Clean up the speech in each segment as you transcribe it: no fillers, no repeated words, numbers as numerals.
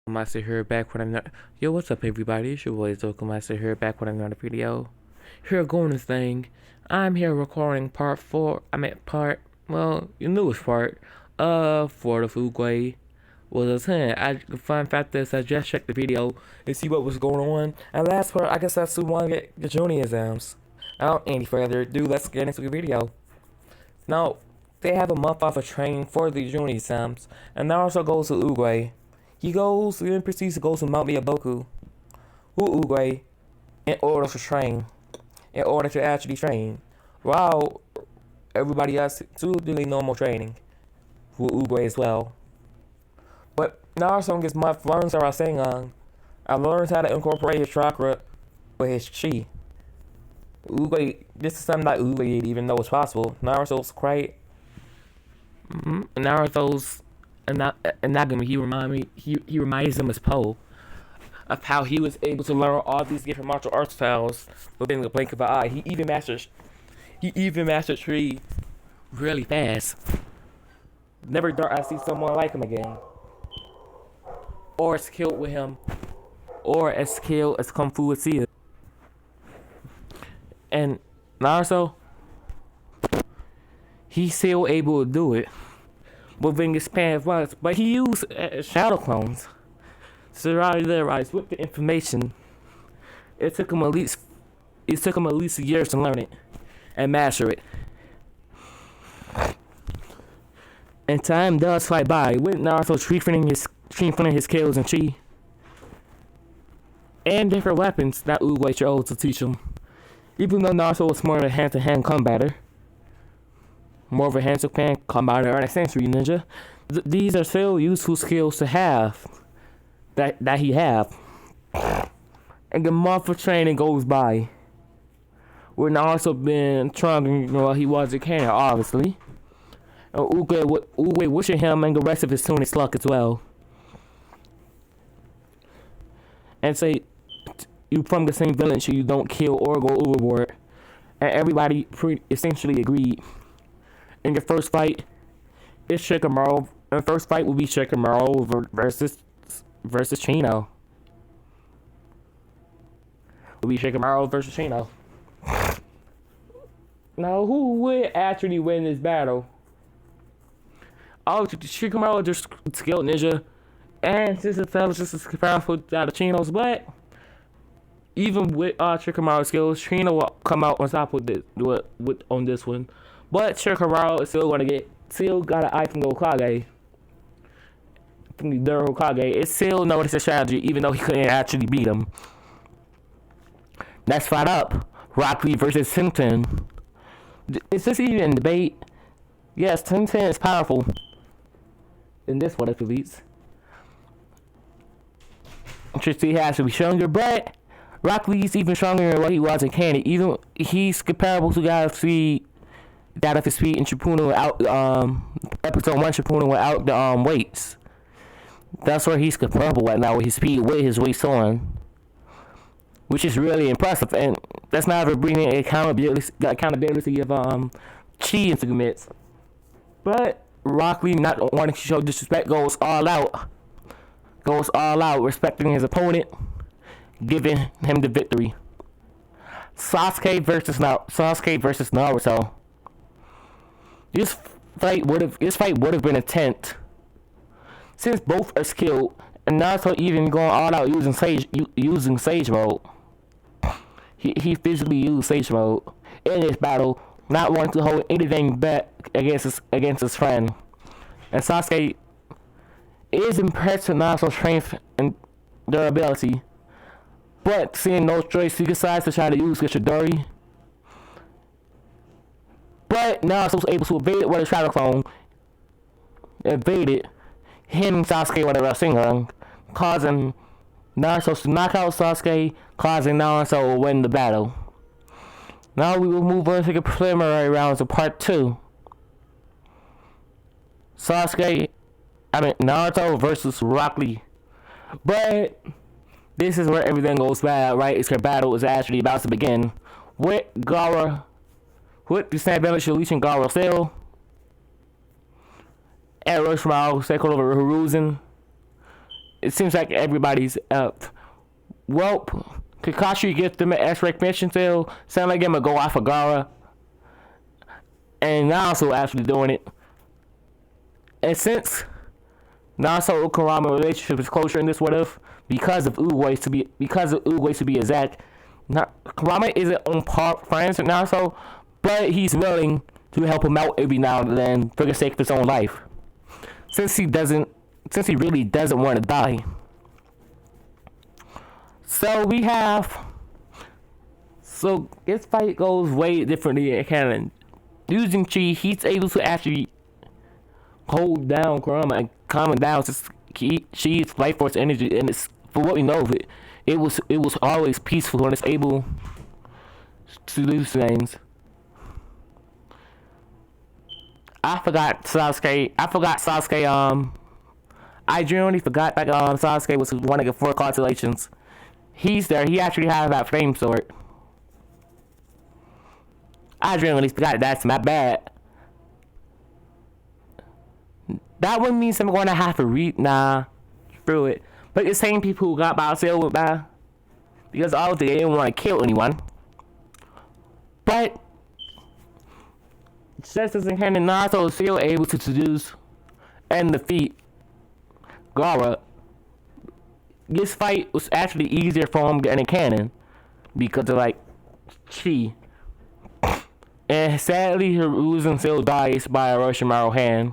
Master here back with another. Yo, what's up, everybody? It's your boy Zoka Master here back with another video. Here going this thing. I'm here recording part 4. Well, the newest part of For the Oogway was a 10. The fun fact is, I just checked the video to see what was going on. And last part, I guess that's who want to get the junior exams. Without any further ado, let's get into the video. Now, they have a month off of training for the junior exams, and Naruto goes to Oogway. He then proceeds to go to Mount Miyaboku, Oogway, in order to actually train, while everybody else to do the normal training, with Oogway as well. But Naruto gets learns how I learns how to incorporate his chakra with his chi. Oogway, this is something that Oogway didn't even know was possible. Naruto's quite, Naruto's Anagami, he reminds him as Poe of how he was able to learn all these different martial arts styles within the blink of an eye. He even mastered Tree really fast. Never thought I'd see someone like him again, or as skilled with him, or as skilled as Kung Fu would see it. And Naruto, he's still able to do it within the span of months, but he used shadow clones to realize with the information. It took him at least years to learn it and master it. And time does fly by with Naruto strengthening his skills and chi, and different weapons that Oogway chose to teach him. Even though Naruto was more of a hand-to-hand combatter, or an accessory ninja, these are still useful skills to have, that he have. And the month of training goes by, where Naruto been trying, while he was a cannon, obviously. And Oogway wishing him and the rest of his students luck as well. And say, you from the same village, you don't kill or go overboard. And everybody essentially agreed. In the first fight, it's Shikamaru. The first fight will be Shikamaru versus Chino. Will be Shikamaru versus Chino. Now, who would actually win this battle? Oh, Shikamaru just skilled ninja, and since the fellas just as powerful out of Chino's, but even with Shikamaru's skills, Chino will come out on top with on this one. But Shikamaru is still got an eye from the Hokage. From the third Hokage. It still knows his strategy, even though he couldn't actually beat him. Next fight up, Rock Lee versus Tenten. Is this even a debate? Yes, Tenten is powerful in this one, at least. He has to be stronger, but Rock Lee's even stronger than what he was in canon. Even he's comparable to Galaxy. That of his feet in Shippuden without episode 1 Shippuden without the weights. That's where he's comparable at now with his speed with his weights on, which is really impressive. And that's not ever bringing accountability of chi into the mix. But Rock Lee, not wanting to show disrespect, goes all out, respecting his opponent, giving him the victory. Sasuke versus Naruto. This fight would have been intense, since both are skilled, and Naruto even going all out using Sage Mode. He physically used Sage Mode in this battle, not wanting to hold anything back against his friend. And Sasuke is impressed with Naruto's strength and durability, but seeing no choice, he decides to try to use Shidori. But Naruto was able to evade it with a shadow clone. Evaded, hitting Sasuke with a Rasengan, causing Naruto to knock out Sasuke, causing Naruto to win the battle. Now we will move on to the preliminary rounds of part 2. Naruto versus Rock Lee. But this is where everything goes bad, right? It's the battle is actually about to begin. With the same village releasing Gaara Cell, and Orochimaru second over Hiruzen it seems like everybody's up. Well, Kakashi gets them an extra mission to sound like him to go off of Gaara. And Naruto actually doing it. And since Naruto and Kurama relationship is closer in this what if, because of Oogway to be exact, Kurama isn't on par friends with Naruto, but he's willing to help him out every now and then for the sake of his own life. Since he really doesn't want to die. So this fight goes way differently in canon. Using Chi, he's able to actually hold down Kurama and calm him down to keep Chi's life force energy, and it's, for what we know of it, it was always peaceful and it's able to do things. I forgot Sasuke. I genuinely forgot that Sasuke was one of the 4 constellations. He's there. He actually has that flame sword. I genuinely forgot. That's my bad. That one means I'm going to have to read through it. But the same people who got Bowser went by, because obviously they didn't want to kill anyone. But just as in canon, Naruto is still able to seduce and defeat Gaara. This fight was actually easier for him getting in canon because of Chi. And sadly, Hiruzen still dies by a Orochimaru hand.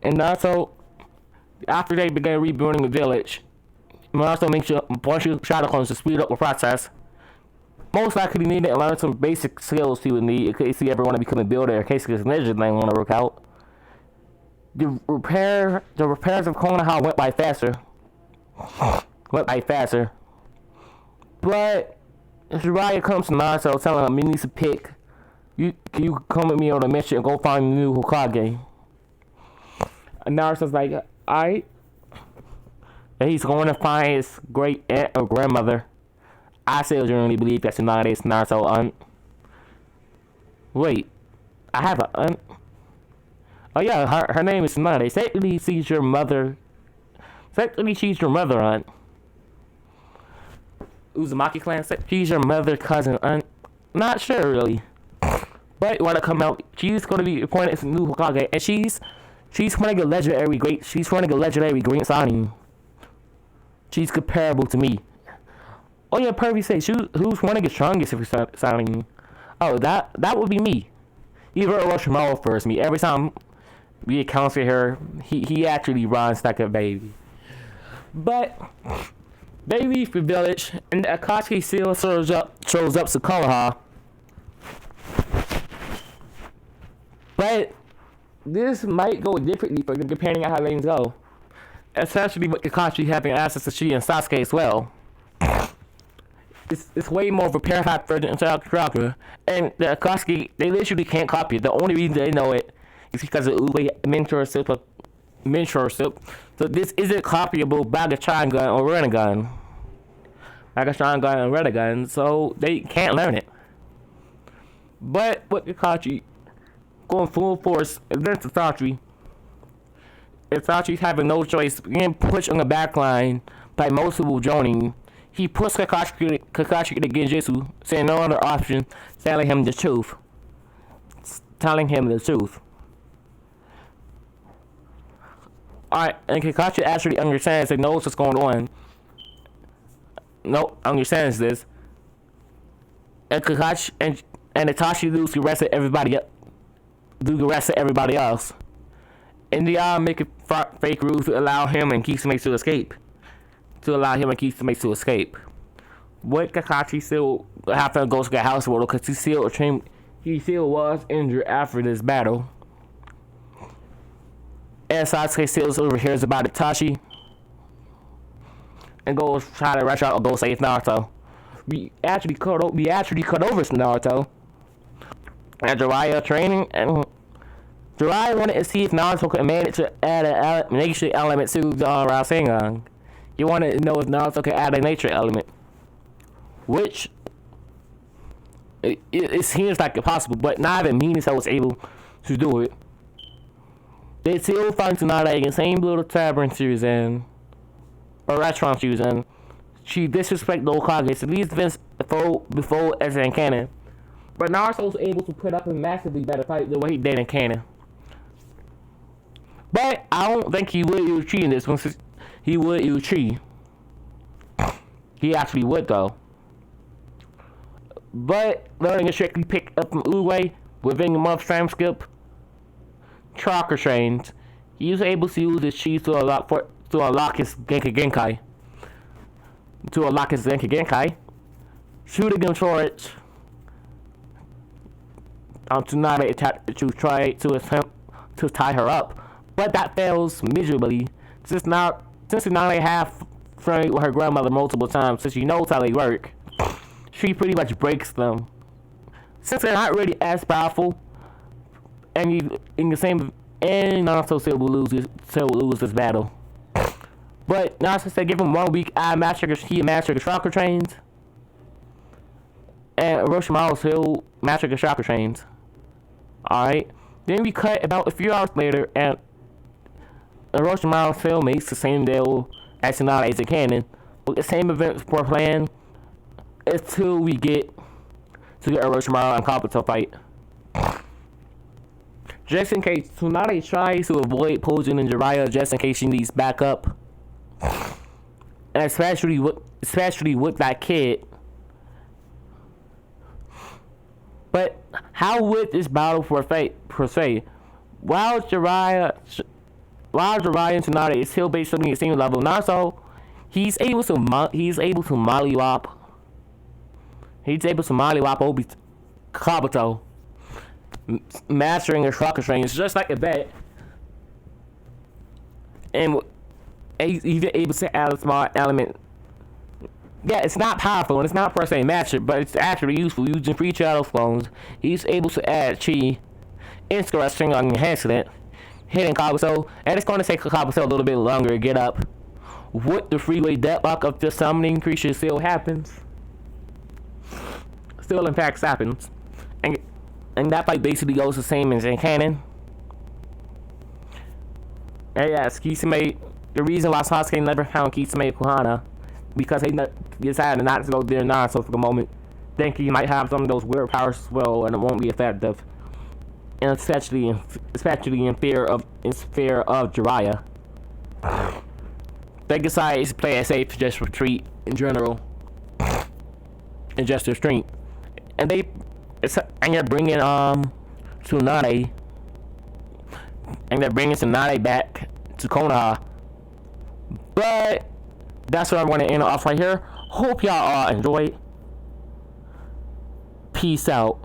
And Naruto, after they began rebuilding the village, Naruto makes a bunch of shadow clones to speed up the process. Most likely needed to learn some basic skills he would need in case he ever want to become a builder, in case his ninja thing want to work out. The repairs of Konoha went by faster. But Jiraiya comes to Naruto telling him he needs to pick. You come with me on a mission and go find the new Hokage. And Naruto's like, alright. And he's going to find his great aunt or grandmother. I still genuinely believe that Tsunade is Naruto's aunt. Wait, I have an aunt? Oh yeah, her name is Tsunade. Technically, she's your mother. Aunt. Uzumaki clan, she's your mother, cousin, aunt. Not sure really. But when it come out, she's gonna be appointed as a new Hokage, and she's running a legendary great signing. She's comparable to me. Oh yeah, Pervy says who's one of the strongest if you're signing? Oh, that would be me. Either Orochimaru first me. Every time we encounter her, he actually runs like a baby. But they leave the village, and Akashi still shows up to Konoha. But this might go differently for them depending on how things go. Especially with Kakashi having access to Shi and Sasuke as well. It's way more of a paradox version of Chakra. And the Akatsuki, they literally can't copy it. The only reason they know it is because of Oogway mentorship. So this isn't copyable by the Sharingan or Rinnegan. Like a Sharingan and Rinnegan, so they can't learn it. But with Kakashi going full force against Itachi's having no choice, being pushed on the back line by multiple Jonin. He pushed Kakashi to Genjutsu, saying no other option, telling him the truth. Alright, and Kakashi actually understands and knows what's going on. Understands this. And Kakashi and Itachi lose the rest of everybody else. And they all make a fake rules to allow him and Kisame to escape. What Kakashi still have to go to the house world because he still was injured after this battle. And Sasuke still overhears about Itachi and goes try to rush out and go save Naruto. We actually cut over Naruto and Jiraiya training, and Jiraiya wanted to see if Naruto could manage to add a nature element to the Rasengan. He wanted to know if Naruto could add a nature element, which it seems like impossible, but not even Minato was able to do it. They still find Tsunade in the same little tavern she was in, or restaurant she was in. She disrespected the Ookage, so these events before Ezra and canon. But Naruto was able to put up a massively better fight than what he did in canon. But I don't think he would use Chi in this one, since he would use Chi. He actually would, though. But learning a trick he picked up from Oogway within a month's time skip, chakra trains, he was able to use his Chi to unlock his Genkai. To unlock his Genkai, shooting him towards Tsunade to try to attempt to tie her up, but that fails miserably. Since Tsunade have friendly with her grandmother multiple times, since she knows how they work, she pretty much breaks them. Since they're not really as powerful, and Naruto still will lose this battle. But Naruto said give him 1 week, he master the chakra trains, and Orochimaru still master the chakra trains. Alright, then we cut about a few hours later, and Orochimaru still makes the same deal as Tsunade as a canon, with the same events for plan, until we get to the Orochimaru and Kabuto fight. Just in case, Tsunade tries to avoid Pojin and Jiraiya just in case she needs backup. And especially with that kid. But how would this battle per se? While Jiraiya and Tsunade is still basically the same level, Naruto, he's able to mollywop Kabuto, mastering his chakra trains just like a bet, and he's even able to add a small element. Yeah, it's not powerful and it's not per se matchup, but it's actually useful. Using free shadow clones, he's able to add Chi, interesting on enhancing it, hitting Kabuto, and it's going to take Kabuto a little bit longer to get up. With the freeway deadlock of just summoning creatures still happens. Still in fact happens. And that fight basically goes the same as in canon. And yes, Kisame, the reason why Sasuke never found Kisame Kuhana, because he decided not to go there Naruto for the moment, think he might have some of those weird powers as well, and it won't be effective. And especially in fear of Jiraiya. They decided to play it safe to just retreat in general. And just retreat. And you're bringing Tsunade. And they're bringing Tsunade back to Konoha. But that's where I'm going to end off right here. Hope y'all all enjoyed. Peace out.